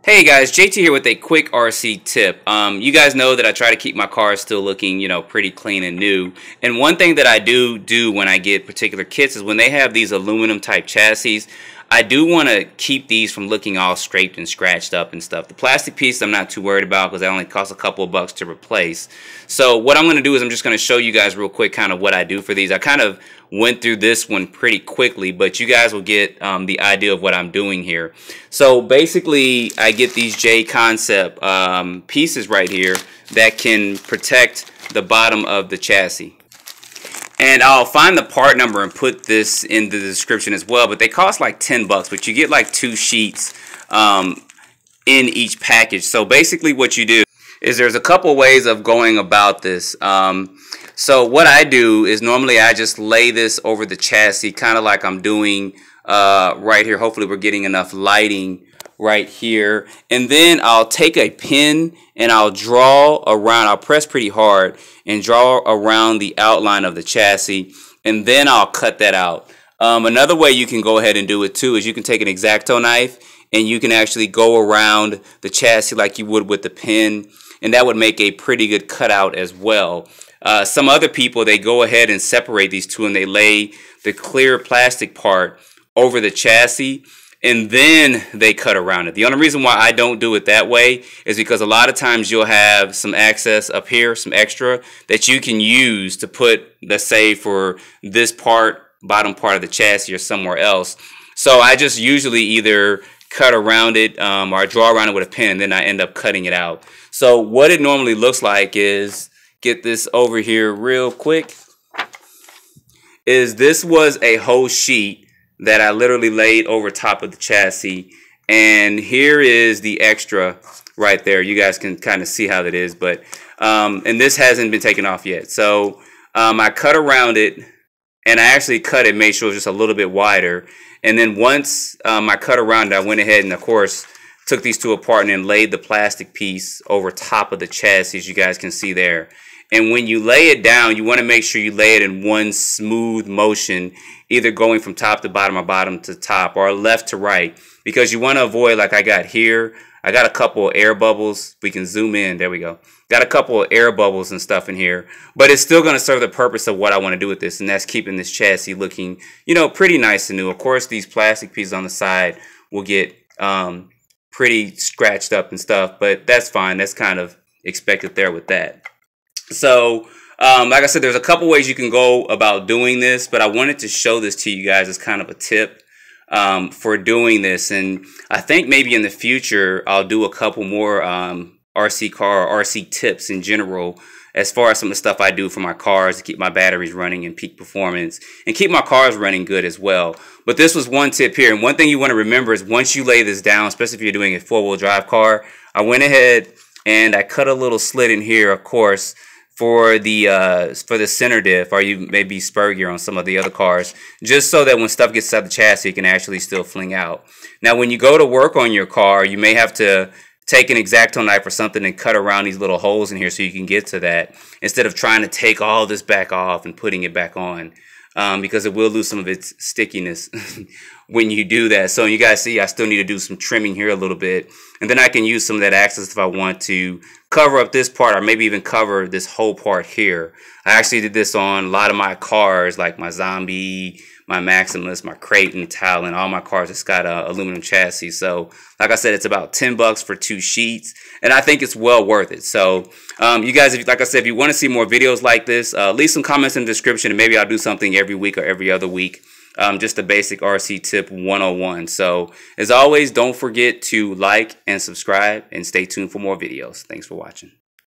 Hey guys, JT here with a quick RC tip. You guys know that I try to keep my cars still looking, pretty clean and new. And one thing that I do when I get particular kits is when they have these aluminum type chassis, I do want to keep these from looking all scraped and scratched up and stuff. The plastic piece I'm not too worried about because that only costs a couple of bucks to replace. So what I'm going to do is I'm just going to show you guys real quick kind of what I do for these. I kind of went through this one pretty quickly, but you guys will get the idea of what I'm doing here. So basically I get these JConcepts pieces right here that can protect the bottom of the chassis. And I'll find the part number and put this in the description as well. But they cost like 10 bucks, but you get like 2 sheets in each package. So basically what you do is there's a couple ways of going about this. So what I do is normally I just lay this over the chassis, kind of like I'm doing right here. Hopefully we're getting enough lighting right here. And then I'll take a pin and I'll draw around, I'll press pretty hard and draw around the outline of the chassis, and then I'll cut that out. Another way you can go ahead and do it too is you can take an X-Acto knife and you can actually go around the chassis like you would with the pin, and that would make a pretty good cutout as well. Some other people, they go ahead and separate these two and they lay the clear plastic part over the chassis and then they cut around it. The only reason why I don't do it that way is because a lot of times you'll have some access up here, some extra that you can use to put, let's say for this part, bottom part of the chassis or somewhere else. So I just usually either cut around it or I draw around it with a pen and then I end up cutting it out. So what it normally looks like is, get this over here real quick, is this was a whole sheet that I literally laid over top of the chassis, and here is the extra right there. You guys can kind of see how that is, but and this hasn't been taken off yet. So I cut around it, and I actually cut it, made sure it was just a little bit wider, and then once I cut around it, I went ahead and of course took these two apart and then laid the plastic piece over top of the chassis, as you guys can see there. And when you lay it down, you want to make sure you lay it in one smooth motion, either going from top to bottom or bottom to top or left to right, because you want to avoid, like I got here, I got a couple of air bubbles. We can zoom in. There we go. Got a couple of air bubbles and stuff in here, but it's still going to serve the purpose of what I want to do with this, and that's keeping this chassis looking, pretty nice and new. Of course, these plastic pieces on the side will get pretty scratched up and stuff, but that's fine. That's kind of expected there with that. So, like I said, there's a couple ways you can go about doing this, but I wanted to show this to you guys as kind of a tip for doing this. And I think maybe in the future, I'll do a couple more RC car or RC tips in general, as far as some of the stuff I do for my cars to keep my batteries running in peak performance and keep my cars running good as well. But this was one tip here. And one thing you want to remember is once you lay this down, especially if you're doing a 4-wheel drive car, I went ahead and I cut a little slit in here, of course, for the center diff, or you maybe spur gear on some of the other cars, just so that when stuff gets out the chassis, it can actually still fling out. Now, when you go to work on your car, you may have to take an X-Acto knife or something and cut around these little holes in here so you can get to that, instead of trying to take all this back off and putting it back on, because it will lose some of its stickiness when you do that. So you guys see I still need to do some trimming here a little bit, and then I can use some of that access if I want to cover up this part, or maybe even cover this whole part here. I actually did this on a lot of my cars, like my Zombie, my Maximus, my Creighton, Talon, all my cars. It's got a aluminum chassis. So like I said, it's about 10 bucks for 2 sheets, and I think it's well worth it. So you guys, like I said, if you want to see more videos like this, leave some comments in the description, and maybe I'll do something every week or every other week. Just a basic RC tip 101. So as always, don't forget to like and subscribe, and stay tuned for more videos. Thanks for watching.